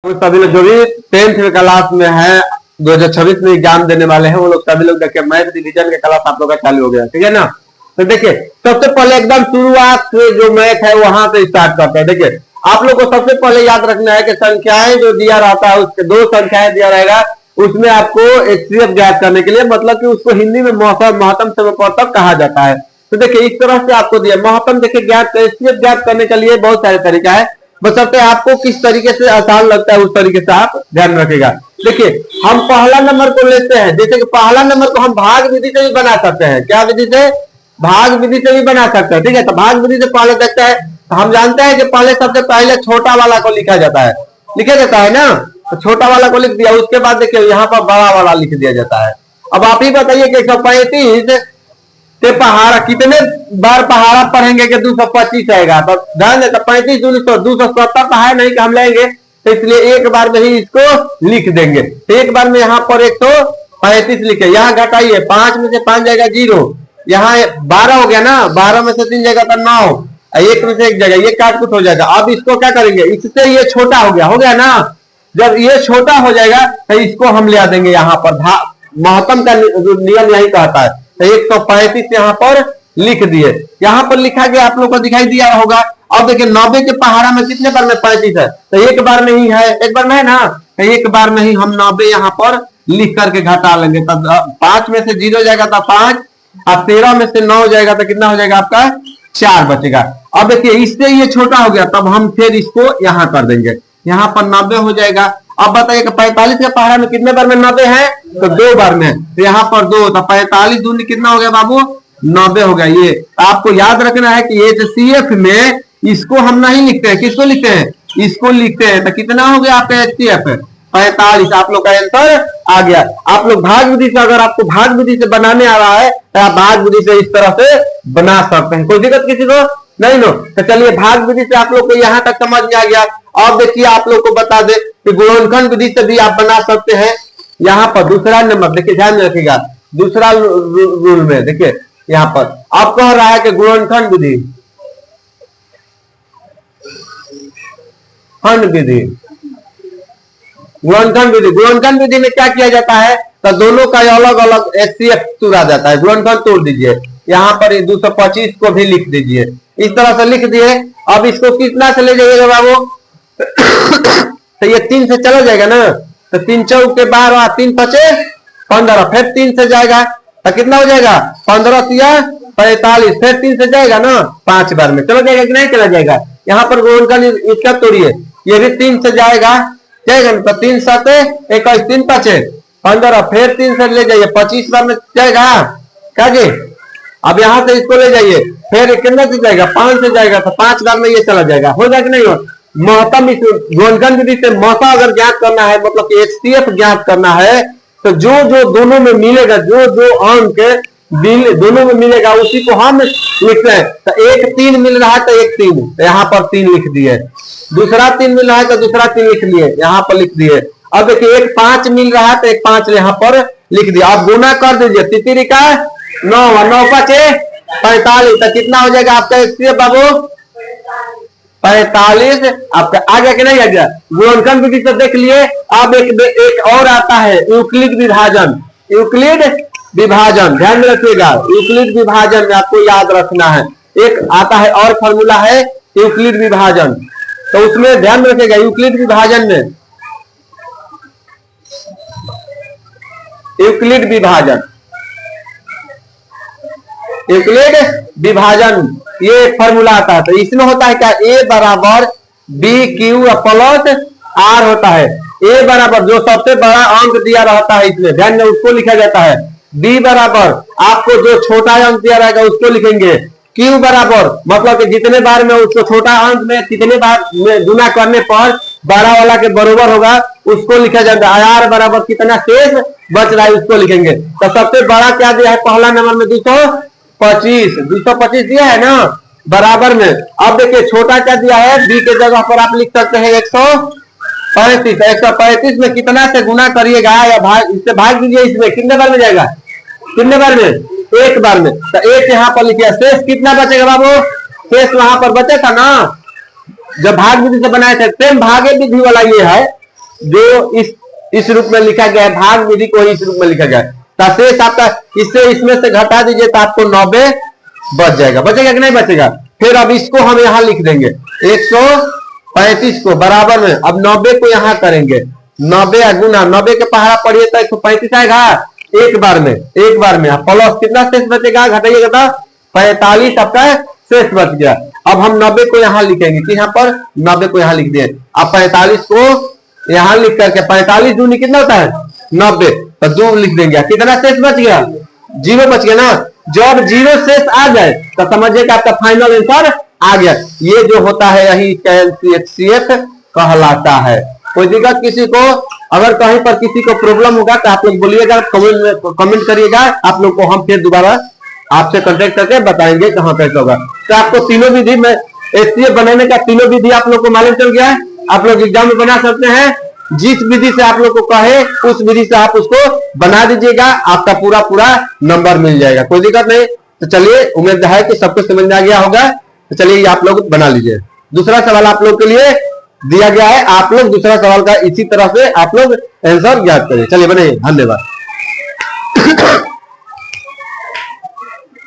तो सभी लोग जो भी 10th क्लास में है 2026 में एग्जाम देने वाले हैं वो लोग सभी लोग देखिए मैथ रिवीजन के क्लास आप लोग का चालू हो गया, ठीक है ना। तो देखिए सबसे पहले एकदम शुरुआत से जो मैथ है वहां से स्टार्ट करते हैं। देखिए आप लोग को सबसे पहले याद रखना है कि संख्याएं जो दिया रहता है उसके दो संख्याएं दिया रहेगा, उसमें आपको एचसीएफ ज्ञात करने के लिए मतलब कि उसको हिंदी में महत्तम समपवर्तक कहा जाता है। तो देखिए इस तरह से आपको दिया महत्तम देखिए ज्ञात एचसीएफ ज्ञात करने के लिए बहुत सारे तरीका है, बशर्ते आपको किस तरीके से आसान लगता है उस तरीके से आप ध्यान रखेगा। देखिए हम पहला नंबर को लेते हैं, जैसे कि पहला नंबर को हम भाग विधि से भी बना सकते हैं। क्या विधि से? भाग विधि से भी बना सकते हैं, ठीक है। तो भाग विधि से पहले देखते हैं, तो हम जानते हैं कि पहले सबसे पहले छोटा वाला को लिखा जाता है, लिखा जाता है ना। तो छोटा वाला को लिख दिया, उसके बाद देखिए यहाँ पर बड़ा वाला लिख दिया जाता है। अब आप ही बताइए कि 135 के पहाड़ा कितने बार पहाड़ा पढ़ेंगे कि 225 आएगा? तो ध्यान दें 35 270 तो है नहीं कि हम लेंगे, तो इसलिए एक बार में ही इसको लिख देंगे। तो एक बार में यहाँ पर 135 लिखे, यहाँ घटाइए 5 में से 5 जाएगा 0, यहाँ 12 हो गया ना, 12 में से 3 जाएगा तो 9, एक में से 1 जाएगा, ये काट कुछ हो जाएगा। अब इसको क्या करेंगे, इससे ये छोटा हो गया ना। जब ये छोटा हो जाएगा तो इसको हम ले देंगे यहाँ पर, महत्तम का नियम यही कहता है। तो 135 यहाँ पर लिख दिए, यहाँ पर लिखा गया आप लोग को दिखाई दिया होगा। अब देखिए 90 के पहाड़ा में कितने बार में 35 है? तो एक बार में ही है, एक बार में है ना, तो एक बार में ही हम 90 यहाँ पर लिख करके घटा लेंगे। तब 5 में से 0 जाएगा तो 5, अब 13 में से 9 जाएगा तो कितना हो जाएगा आपका? 4 बचेगा। अब देखिए इससे ये छोटा हो गया, तब हम फिर इसको यहाँ कर देंगे, यहाँ पर 90 हो जाएगा। अब बताइए कि 45 के पहाड़ा में कितने बार में 90 है? तो 2 बार में, तो यहाँ पर 2, तो 45 दूनी कितना हो गया बाबू? 90 हो गया। ये आपको याद रखना है कि एचसीएफ में इसको हम नहीं लिखते हैं, किसको लिखते हैं? इसको लिखते हैं। तो कितना हो गया आपका एचसीएफ? 45। आप लोग का आंसर आ गया। आप लोग भाग विधि से, अगर आपको भाग विधि से बनाने आ रहा है तो आप भाग विधि से इस तरह से बना सकते हैं, कोई दिक्कत किसी को नहीं नो। तो चलिए भाग विधि से आप लोग को यहाँ तक समझ में आ गया। अब देखिए आप लोग को बता दे कि गुणनखंड विधि से भी आप बना सकते हैं। यहाँ पर दूसरा नंबर देखिए, ध्यान में रखिएगा, दूसरा रूल में देखिए यहाँ पर आप कह रहा है कि गुणनखंड विधि, खंड विधि, गुणनखंड विधि। गुणनखंड विधि में क्या किया जाता है? तो दोनों का अलग अलग एचसीएफ तोड़ा जाता है। गुणनखंड तोड़ दीजिए, यहाँ पर 225 को भी लिख दीजिए, इस तरह से लिख दिए। अब इसको कितना से ले जाइएगा बाबू? तो ये 3 से चला जाएगा ना, तो 3 चौक के 12, 3 5 15, फिर 3 से जाएगा तो कितना हो जाएगा? 15 45, फिर 3 से जाएगा ना 5 बार में, चला जाएगा कि नहीं चला जाएगा? यहाँ पर गुणनखंड इसका तोड़िए, ये भी 3 से जाएगा ना, तो 3 7 21, 3 5 15, फिर 3 से ले जाइए 25 बार में जाएगा क्या जी? अब यहाँ से इसको ले जाइए, फिर कितना से जाएगा? 5 से जाएगा, तो 5 बार में ये चला जाएगा, हो जाएगा नहीं हो? महत्तम इस गुणनखंड विधि से महत्तम अगर ज्ञात करना है, मतलब कि एचसीएफ ज्ञात करना है, तो जो जो दोनों में मिलेगा, जो जो अंक दोनों में मिलेगा उसी को हम लिखते हैं। तो 1 3 मिल रहा है तो 1 3, तो यहाँ पर 3 लिख दिए। दूसरा 3 मिल रहा है तो दूसरा 3 लिख लिए, यहाँ पर लिख दिए। अब देखिए 1 5 मिल रहा है तो 1 5 यहाँ पर लिख दिया। अब गुना कर दीजिए, तितिरी का 9 9 5 45, तो कितना हो जाएगा आपका एचसीएफ बाबू? 45 आपका आ गया कि नहीं आ गया? गुणनखंड विधि से देख लिए। अब एक और आता है यूक्लिड विभाजन। यूक्लिड विभाजन ध्यान में रखिएगा, यूक्लिड विभाजन में आपको याद रखना है, एक आता है और फॉर्मूला है यूक्लिड विभाजन, तो उसमें ध्यान में रखिएगा। यूक्लिड विभाजन में, यूक्लिड विभाजन, यूक्लिड विभाजन ये फॉर्मूला आता है। तो इसमें होता है क्या? ए बराबर बी क्यू प्लस आर होता है। ए बराबर जो सबसे बड़ा अंक दिया रहता है इसमें, ध्यान में, उसको लिखा जाता है। बी बराबर आपको जो छोटा अंक दिया रहेगा उसको लिखेंगे। क्यू बराबर मतलब कि जितने बार में उसको छोटा अंक में कितने बार में गुना करने पर बड़ा वाला के बराबर होगा उसको लिखा जाता है। आर बराबर कितना शेष बच रहा है उसको लिखेंगे। तो सबसे बड़ा क्या दिया है पहला नंबर में? 225 दिया है ना बराबर में। अब देखिए छोटा क्या दिया है? बी के जगह पर आप लिख सकते हैं 135। 135 में कितना से गुना करिएगा या भाग, इससे भाग दीजिए, इसमें कितने बार में जाएगा? कितने बार में? 1 बार में। तो 1 यहाँ पर लिखिए, शेष कितना बचेगा बाबू? शेष वहां पर बचे था ना जब भाग विधि से बनाए थे। सेम भागे विधि वाला ये है जो इस रूप में लिखा गया है, भाग विधि को इस रूप में लिखा गया है। तो शेष आपका इससे इसमें से घटा दीजिए तो आपको 90 बच जाएगा। बचेगा कि नहीं बचेगा? फिर अब इसको हम यहां लिख देंगे 135 को बराबर में, अब 90 को यहां करेंगे 90 गुना 90 के पहाड़ा पढ़िए तो 135 आएगा एक बार में प्लस कितना शेष बचेगा, घटाइएगा तो 45 आपका शेष बच गया। अब हम 90 को यहां लिखेंगे कि यहाँ पर 90 को यहां लिख दिए। अब 45 को यहां लिख करके 45 दूनी कितना होता है 90, तो 2 लिख देंगे। कितना शेष बच गया? 0 बच गया ना। जब 0 शेष आ जाए तो समझिए कि आपका फाइनल आंसर आ गया। ये जो होता है यही LCF कहलाता है। कोई दिक्कत किसी को, अगर कहीं पर किसी को प्रॉब्लम होगा तो आप लोग बोलिएगा, कमेंट करिएगा, आप लोग को हम फिर दोबारा आपसे कांटेक्ट करके बताएंगे कहां कैसे होगा। तो आपको तीनों विधि में HCF बनाने का तीनों विधि आप लोग को मालूम चल गया है। आप लोग एग्जाम में बना सकते हैं, जिस विधि से आप लोग को कहे उस विधि से आप उसको बना दीजिएगा, आपका पूरा नंबर मिल जाएगा। कोई दिक्कत नहीं। तो चलिए, उम्मीद है कि सबको समझ में आ गया होगा। तो चलिए आप लोग बना लीजिए। दूसरा सवाल आप लोग के लिए दिया गया है, आप लोग दूसरा सवाल का इसी तरह से आप लोग आंसर याद करिए। चलिए बनाइए। धन्यवाद।